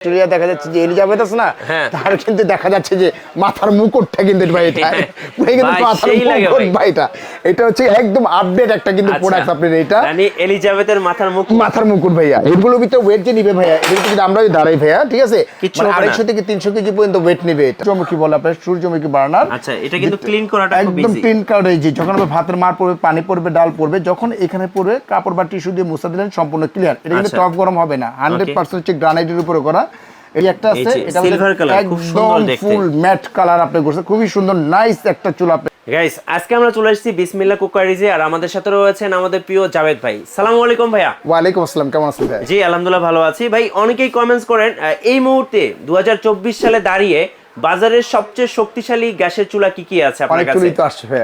Victoria দেখা যাচ্ছে যে এলিজাবেথ আছে না, তার কিন্তু দেখা যাচ্ছে যে মাথার মুকুটটা কিন্তু ভাই এটা কিন্তু মাথার মুকুট ভাই এটা হচ্ছে একদম আপডেট একটা কিন্তু প্রোডাক্ট আপনাদের এটা মানে এলিজাবেথের মাথার মুকুট ভাইয়া। এগুলোর ভিতরে ওয়েট যে নিবে ভাইয়া, এটা কিন্তু আমরা দাঁড়াই ভাইয়া, ঠিক আছে, 250 থেকে 300 কেজি পর্যন্ত ওয়েট নিবে এটা। সূর্যমুখী বলে আপনার, সূর্যমুখী বার্নার। আচ্ছা, এটা কিন্তু ক্লিন করাটা খুব একদম ক্লিন করা এই যে যখন ভাতের মার পড়বে, পানি পড়বে, ডাল পড়বে, যখন এখানে পড়বে কাপড় বা টিস্যু দিয়ে মুছা দিলেন সম্পূর্ণ ক্লিয়ার। এটা কিন্তু টপ গরম হবে না, 100% হচ্ছে গ্রানাইটের উপরে করা। এই একটা আছে, এটা সিলভার কালার, খুব সুন্দর দেখতে, ফুল ম্যাট কালার আপনি করছে, খুবই সুন্দর নাইস একটা চুল আপনি। গাইস আজকে আমরা চলে এসেছি বিসমিল্লাহ কুকারিজে, আর আমাদের সাথে রয়েছেন আমাদের প্রিয় জাভেদ ভাই। আসসালামু আলাইকুম ভাইয়া। ওয়া আলাইকুম আসসালাম, কেমন আছেন ভাই? জি আলহামদুলিল্লাহ ভালো আছি ভাই। অনেকেই কমেন্টস করেন এই মুহূর্তে 2024 সালে দাঁড়িয়ে বাজারের সবচেয়ে শক্তিশালী গ্যাসের চুলা কি কি আছে আপনার কাছে? অনেক তো আসছে ভাই।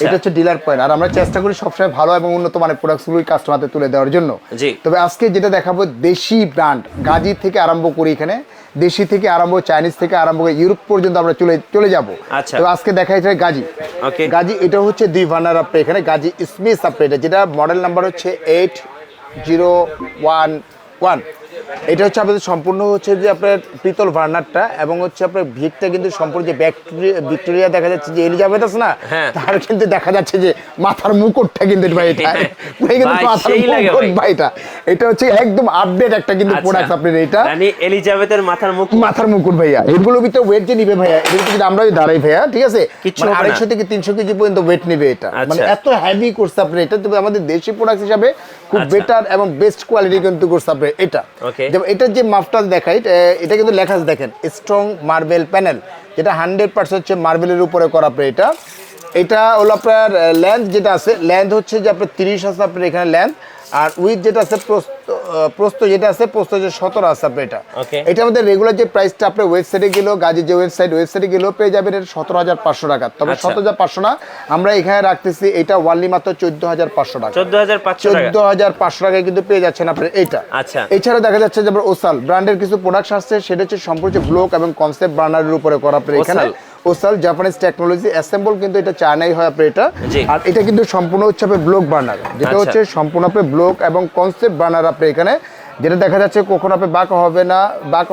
এটা হচ্ছে ডিলার পয়েন্ট, আর আমরা চেষ্টা করি সবসময় ভালো এবং উন্নত মানের প্রোডাক্টগুলোই কাস্টমারদের তুলে দেওয়ার জন্য। জি, তবে আজকে যেটা দেখাবো দেশি ব্র্যান্ড, গাজী থেকে আরম্ভ করি, এখানে দেশি থেকে আরম্ভ, চাইনিজ থেকে আরম্ভ করে ইউরোপ পর্যন্ত আমরা চলে যাব। আচ্ছা, তো আজকে দেখা যাচ্ছে গাজী। ওকে, গাজী এটা হচ্ছে 2 বার্নার আপনি এখানে গাজী স্মিথ আপনি, যেটা মডেল নাম্বার হচ্ছে 8011। এটা হচ্ছে আপনাদের সম্পূর্ণ হচ্ছে যে আপনার পিতল ভার্নারটা, এবং হচ্ছে আপনার ভিটটা কিন্তু সম্পূর্ণ যে ভিক্টোরিয়া দেখা যাচ্ছে যে এলিজাবেথ আছে না, তার কিন্তু দেখা যাচ্ছে যে মাথার মুকুটটা কিন্তু ভাই এটা কিন্তু মাথার মুকুট ভাই এটা হচ্ছে একদম আপডেট একটা কিন্তু প্রোডাক্ট আপনাদের এটা, মানে এলিজাবেথের মাথার মুকুট ভাইয়া। এগুলোর ভিতরে ওয়েট যে নিবে ভাইয়া, এটা কিন্তু আমরা দাঁড়াই ভাইয়া, ঠিক আছে, 250 থেকে 300 কেজি পর্যন্ত ওয়েট নিবে এটা, মানে এত হেভি করছে আপনার এটা। তবে আমাদের দেশি প্রোডাক্ট হিসাবে খুব বেটার এবং বেস্ট কোয়ালিটি কিন্তু করছে আপনার এটা। যেমন এটার যে মাপটা দেখাই, এটা কিন্তু লেখা আছে দেখেন, স্ট্রং মার্বেল প্যানেল, যেটা 100% হচ্ছে মার্বেলের উপরে করা আপনার এটা। এটা হলো আপনার লেন্থ যেটা আছে, লেন্থ হচ্ছে যে আপনার 30 আছে আপনার এখানে লেন্থ, আর উইথ যেটা আছে প্রস্থ যেটা আছে, প্রস্থ যে 17 আছে আপনার এটা। এটা আমাদের রেগুলার যে প্রাইসটা আপনার ওয়েবসাইটে গেলেও, গাজী যে ওয়েবসাইটে গেলেও পেয়ে যাবেন এটা 17,500 টাকা। তবে 17,500 না, আমরা এখানে রাখতেছি এটা ওয়ানলি মাত্র 14,500 টাকা। 14,500 টাকায় কিন্তু পেয়ে যাচ্ছেন আপনার এইটা। আচ্ছা, এছাড়া দেখা যাচ্ছে যে ওসাল ব্র্যান্ডের কিছু প্রোডাক্ট আসছে, সেটা হচ্ছে সম্পূর্ণ ব্লক এবং কনসেপ্ট বার্নারের উপরে করা আপনার এখানে। ওসাল জাপানিজ টেকনোলজি অ্যাসেম্বল, কিন্তু এটা চায়নাই হয় আপনার এটা। আর এটা কিন্তু সম্পূর্ণ হচ্ছে আপনার ব্লক বার্নার, যেটা হচ্ছে সম্পূর্ণ আপনার ব্লক এবং কনসেপ্ট বার্নার আপনার এখানে, যেটা দেখা যাচ্ছে কখনো আপনি বাঁকা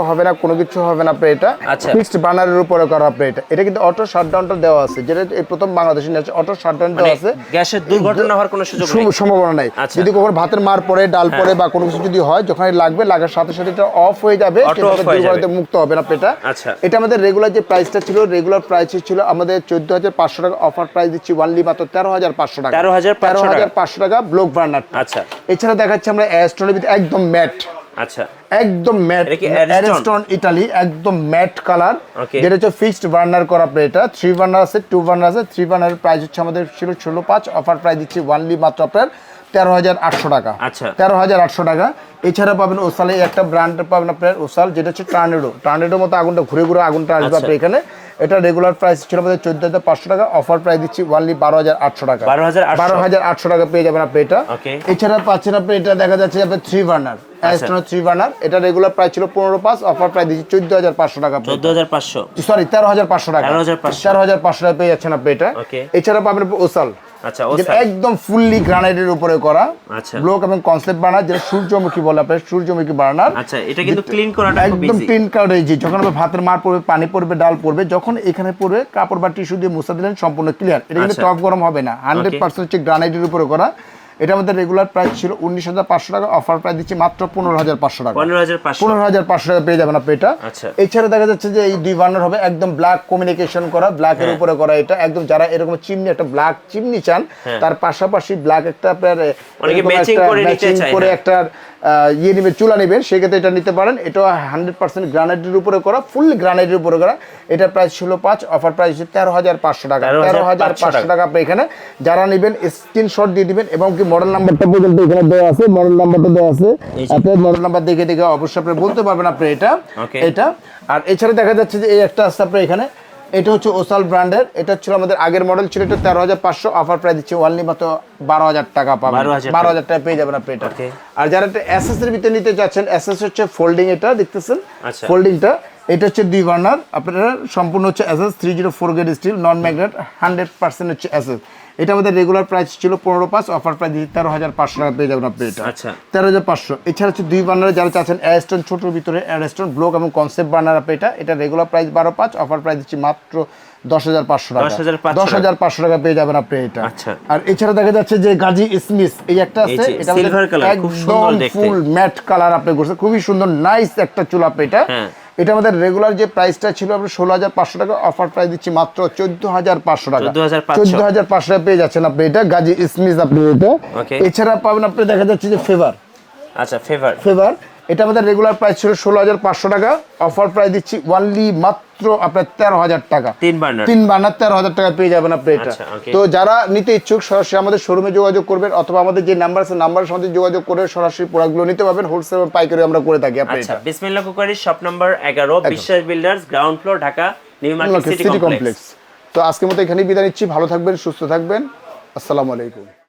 হবে না, কোনো কিছু হবে না আপনার এটা। ফিক্সড বার্নারের উপরে করা আপনার এটা। এটা কিন্তু অটো শাটডাউনটা দেওয়া আছে, যেটা এই প্রথম বাংলাদেশে আছে, অটো শাটডাউন দেওয়া আছে, গ্যাসের দুর্ঘটনা হওয়ার কোনো সম্ভাবনা নাই। যদি কখনো ভাতের মার পড়ে, ডাল পড়ে বা কোনো কিছু যদি হয়, যখন লাগবে, লাগার সাথে সাথে এটা অফ হয়ে যাবে, দুর্ঘটনাতে মুক্ত হবে না এটা। এটা আমাদের রেগুলার যে প্রাইসটা ছিল, রেগুলার প্রাইস ছিল আমাদের 14,500 টাকা, অফার প্রাইস দিচ্ছি ওয়ানলি মাত্র 13,500 টাকা। 13,500 টাকা ব্লক বার্নার। আচ্ছা, এছাড়া দেখাচ্ছি আমরা অ্যাস্ট্রনের ভিতরে একদম ম্যাট, আচ্ছা একদম ম্যাট অ্যারিস্টন ইতালি, একদম ম্যাট কালার, যেটা হচ্ছে ফিক্সড বার্নার করা আপনার এটা। 3 বার্নার আছে, 2 বার্নার আছে। 3 বার্নারের প্রাইস হচ্ছে আমাদের ছিল 16,500, অফার প্রাইস দিচ্ছি ওয়ানলি মাত্র আপনার 13,800 টাকা। আচ্ছা, 13,800 টাকা। এছাড়া পাবেন ওসালে একটা ব্র্যান্ড পাবেন আপনার ওসাল, যেটা হচ্ছে টার্নেডোর মতো আগুনটা ঘুরে আগুনটা আসবে আপনার এখানে। এটা রেগুলার প্রাইস ছিল আমাদের 14,500 টাকা, অফার প্রাইস দিচ্ছি ওয়ানলি 12,800 টাকা। 12,800 টাকা পেয়ে যাবেন আপনি এটা। এছাড়া পাচ্ছেন আপনি এটা দেখা যাচ্ছে আপনার 3 বার্নার, অ্যাস্ট্রন 3 বার্নার, এটা রেগুলার প্রাইস ছিল 15,500, অফার প্রাইস দিচ্ছি 14,500 টাকা। 14,500 সরি 13,500 টাকা। 13,500 টাকা পেয়ে যাচ্ছেন আপনি এটা। এছাড়া পাবেন ওসাল, আচ্ছা, একদম ফুললি গ্রানাইটের উপরে করা, ব্লক এবং কনসেপ্ট বার্নার, যেটা সূর্যমুখী বলে আপনার, সূর্যমুখী বার্নার। আচ্ছা, এটা কিন্তু ক্লিন করাটা একদম ক্লিন করা এই যে যখন ভাতের মার পড়বে, পানি পড়বে, ডাল পড়বে, যখন এখানে পড়বে কাপড় বা টিস্যু দিয়ে মুছা দিলেন সম্পূর্ণ ক্লিয়ার। এটা কিন্তু টপ গরম হবে না, 100% হচ্ছে গ্রানাইটের উপরে করা। এটা আমাদের রেগুলার প্রাইস ছিল 19,500 টাকা, অফার প্রাইস দিচ্ছি মাত্র 15,500 টাকা। 15,500 টাকা পেয়ে যাবেন আপনি এটা। এছাড়া দেখা যাচ্ছে যে এই 2 বার্নার হবে একদম ব্ল্যাক কমিউনিকেশন করা, ব্ল্যাকের উপরে করা এটা। একদম যারা এরকম চিমনি, একটা ব্ল্যাক চিমনি চান, তার পাশাপাশি ব্ল্যাক একটা আপনার ম্যাচিং করে একটা ইয়ে নেবেন, চুলা নেবেন, সেক্ষেত্রে এটা নিতে পারেন। এটা 100% গ্রানাইটের উপরে করা, ফুল গ্রানাইটের উপরে করা। এটা প্রাইস ছিল 5, অফার প্রাইস 13,500 টাকা। 13,500 টাকা আপনি এখানে যারা নেবেন স্ক্রিনশট দিয়ে দিবেন, এবং কি মডেল নাম্বারটা পর্যন্ত এখানে দেওয়া আছে, মডেল নাম্বারটা দেওয়া আছে, আপনি মডেল নাম্বার দেখে অবশ্যই আপনি বলতে পারবেন আপনি এটা। আর এছাড়া দেখা যাচ্ছে যে এই একটা আছে আপনার এখানে, এটা হচ্ছে ওসাল ব্র্যান্ডের। এটা ছিল আমাদের আগের মডেল ছিল, এটা 13,500, অফার প্রাইস দিচ্ছে ওয়ানলি মাত্র 12,000 টাকা পাবেন। 12,000 টাকা পেয়ে যাবেন আপনি এটা। আর যারা একটা এসএস এর ভিতরে নিতে যাচ্ছেন, এসএস হচ্ছে ফোল্ডিং, এটা দেখতেছেন ফোল্ডিংটা, এটা হচ্ছে 2 বার্নার আপনারা, সম্পূর্ণ হচ্ছে এসএস 304 গ্রেড স্টিল, নন ম্যাগনেট, 100% হচ্ছে এসএস। এটা আমাদের রেগুলার প্রাইস ছিল 15,500, অফার প্রাইস 13,500 টাকা পেয়ে যাবেন আপনি এটা। আচ্ছা 13,500। এছাড়া হচ্ছে 2 বার্নারে যারা চাচ্ছেন অ্যাস্টন ছোটোর ভিতরে অ্যাস্টন ব্লক এবং কনসেপ্ট বার্নার আপনি এটা রেগুলার প্রাইস 12,500, অফার প্রাইস দিচ্ছি মাত্র 10,500 টাকা। 10,500 টাকা পেয়ে যাবেন আপনি এটা। আচ্ছা আর এছাড়া দেখা যাচ্ছে যে গাজী স্মিথ এই একটা আছে, এটা সিলভার কালার, খুব সুন্দর দেখতে, ফুল ম্যাট কালার আপনি করছে, খুবই সুন্দর নাইস একটা চুল আপনি এটা। এটা আমাদের রেগুলার যে প্রাইসটা ছিল আপনার 16,500 টাকা, অফার প্রাইস দিচ্ছি মাত্র 14,500 টাকা। 14,500 টাকা পেয়ে যাচ্ছেন আপনি এটা গাজী স্মিথ আপনি এটা। এছাড়া পাবেন আপনি দেখা যাচ্ছে যে ফেভার। আচ্ছা ফেভার এটা আমাদের রেগুলার প্রাইস ছিল 16,500 টাকা, অফার প্রাইস দিচ্ছি ওয়ানলি মাত্র আপনার 13,000 টাকা। 3 বার্নার 13,000 টাকা পেয়ে যাবেন আপনি এটা। তো যারা নিতে ইচ্ছুক সরাসরি আমাদের শোরুমে যোগাযোগ করবেন, অথবা আমাদের যে নাম্বার আছে নাম্বারের সাথে যোগাযোগ করে সরাসরি প্রোডাক্টগুলো নিতে পারবেন। হোলসেল এবং পাইকারি আমরা করে থাকি আপনি এটা। বিসমিল্লাহ কুকারিজ শপ নাম্বার 11, বিশ্বাস builders, ground floor, Dhaka new market city complex. তো আজকের মতো এখানেই বিদায় নিচ্ছি। ভালো থাকবেন, সুস্থ থাকবেন। আসসালামু আলাইকুম।